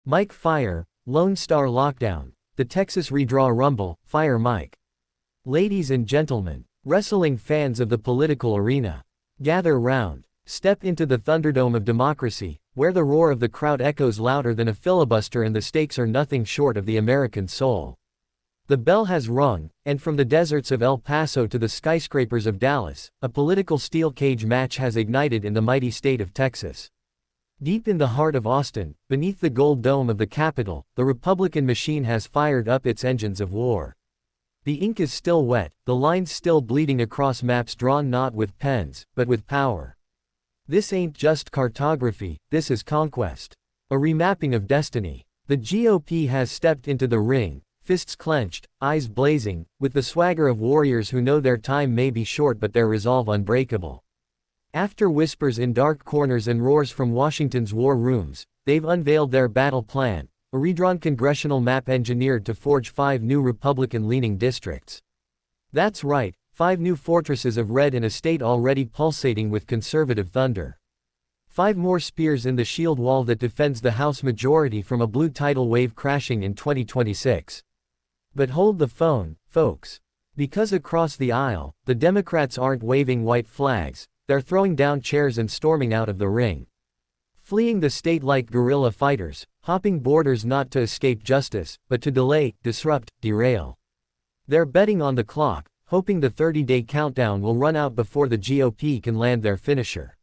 Mike Fire, Lone Star Lockdown, the Texas Redraw Rumble, Fire Mike. Ladies and gentlemen, wrestling fans of the political arena, gather round. Step into the Thunderdome of democracy, where the roar of the crowd echoes louder than a filibuster and the stakes are nothing short of the American soul. The bell has rung, and from the deserts of El Paso to the skyscrapers of Dallas, a political steel cage match has ignited in the mighty state of Texas. Deep in the heart of Austin, beneath the gold dome of the Capitol, the Republican machine has fired up its engines of war. The ink is still wet, the lines still bleeding across maps drawn not with pens, but with power. This ain't just cartography, this is conquest. A remapping of destiny. The GOP has stepped into the ring, fists clenched, eyes blazing, with the swagger of warriors who know their time may be short but their resolve unbreakable. After whispers in dark corners and roars from Washington's war rooms, they've unveiled their battle plan, a redrawn congressional map engineered to forge 5 new Republican-leaning districts. That's right. 5 new fortresses of red in a state already pulsating with conservative thunder. 5 more spears in the shield wall that defends the House majority from a blue tidal wave crashing in 2026. But hold the phone, folks. Because across the aisle, the Democrats aren't waving white flags, they're throwing down chairs and storming out of the ring. Fleeing the state like guerrilla fighters, hopping borders not to escape justice, but to delay, disrupt, derail. They're betting on the clock, hoping the 30-day countdown will run out before the GOP can land their finisher.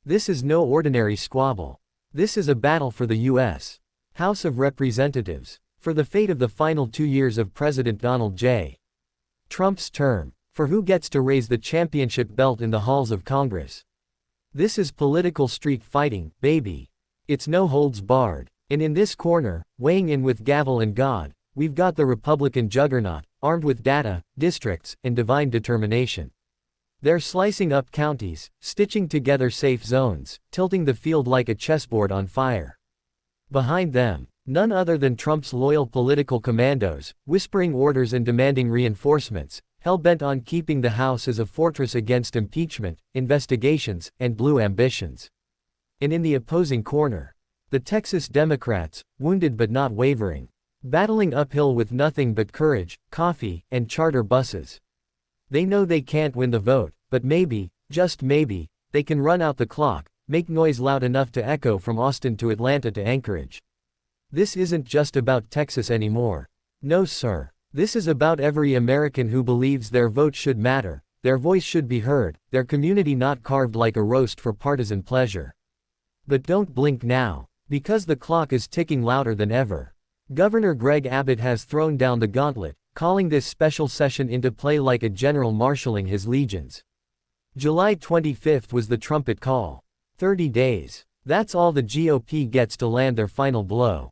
This is no ordinary squabble. This is a battle for the U.S. House of Representatives, for the fate of the final 2 years of President Donald J. Trump's term, for who gets to raise the championship belt in the halls of Congress. This is political street fighting, baby. It's no holds barred. And in this corner, weighing in with gavel and God, we've got the Republican juggernaut, armed with data, districts, and divine determination. They're slicing up counties, stitching together safe zones, tilting the field like a chessboard on fire. Behind them, none other than Trump's loyal political commandos, whispering orders and demanding reinforcements, hell-bent on keeping the House as a fortress against impeachment, investigations, and blue ambitions. And in the opposing corner, the Texas Democrats, wounded but not wavering. Battling uphill with nothing but courage, coffee, and charter buses. They know they can't win the vote, but maybe, just maybe, they can run out the clock, make noise loud enough to echo from Austin to Atlanta to Anchorage. This isn't just about Texas anymore. No sir. This is about every American who believes their vote should matter, their voice should be heard, their community not carved like a roast for partisan pleasure. But don't blink now, because the clock is ticking louder than ever. Governor Greg Abbott has thrown down the gauntlet, calling this special session into play like a general marshalling his legions. July 25th was the trumpet call. 30 days. That's all the GOP gets to land their final blow.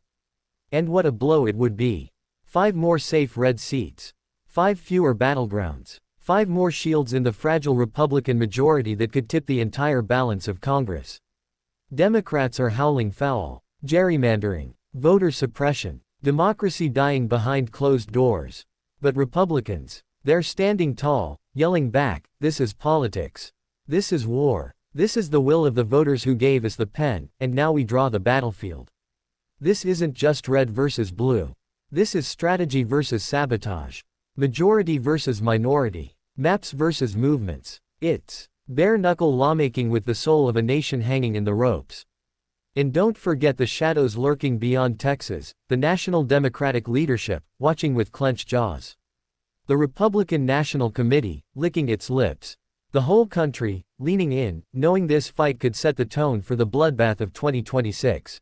And what a blow it would be. 5 more safe red seats. 5 fewer battlegrounds. 5 more shields in the fragile Republican majority that could tip the entire balance of Congress. Democrats are howling foul. Gerrymandering. Voter suppression. Democracy dying behind closed doors. But Republicans, they're standing tall, yelling back, this is politics. This is war. This is the will of the voters who gave us the pen, and now we draw the battlefield. This isn't just red versus blue. This is strategy versus sabotage. Majority versus minority. Maps versus movements. It's bare-knuckle lawmaking with the soul of a nation hanging in the ropes. And don't forget the shadows lurking beyond Texas, the national Democratic leadership, watching with clenched jaws. The Republican National Committee, licking its lips. The whole country, leaning in, knowing this fight could set the tone for the bloodbath of 2026.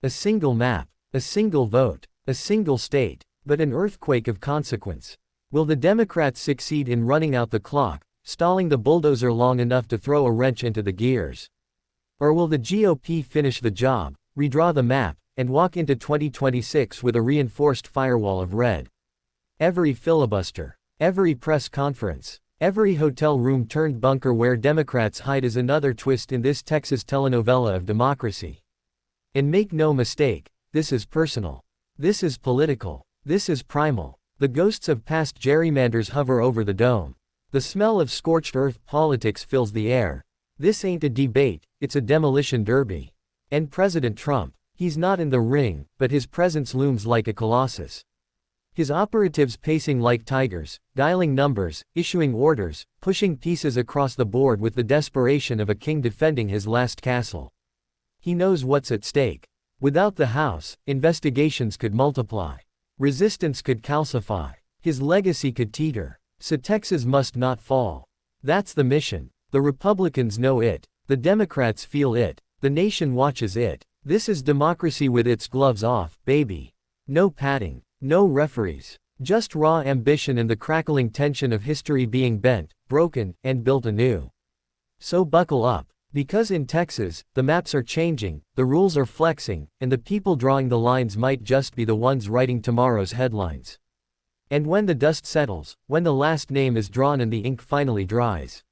A single map, a single vote, a single state, but an earthquake of consequence. Will the Democrats succeed in running out the clock, stalling the bulldozer long enough to throw a wrench into the gears? Or will the GOP finish the job, redraw the map, and walk into 2026 with a reinforced firewall of red? Every filibuster, every press conference, every hotel room turned bunker where Democrats hide is another twist in this Texas telenovela of democracy. And make no mistake, this is personal. This is political. This is primal. The ghosts of past gerrymanders hover over the dome. The smell of scorched earth politics fills the air. This ain't a debate, it's a demolition derby. And President Trump, He's not in the ring, but his presence looms like a colossus. His operatives pacing like tigers, dialing numbers, issuing orders, pushing pieces across the board with the desperation of a king defending his last castle. He knows what's at stake. Without the House, investigations could multiply. Resistance could calcify. His legacy could teeter. So Texas must not fall. That's the mission. The Republicans know it. The Democrats feel it. The nation watches it. This is democracy with its gloves off, baby. No padding. No referees. Just raw ambition and the crackling tension of history being bent, broken, and built anew. So buckle up. Because in Texas, the maps are changing, the rules are flexing, and the people drawing the lines might just be the ones writing tomorrow's headlines. And when the dust settles, when the last name is drawn and the ink finally dries,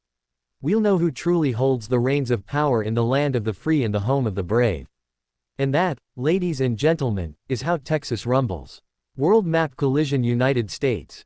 we'll know who truly holds the reins of power in the land of the free and the home of the brave. And that, ladies and gentlemen, is how Texas rumbles. World Map Collision United States.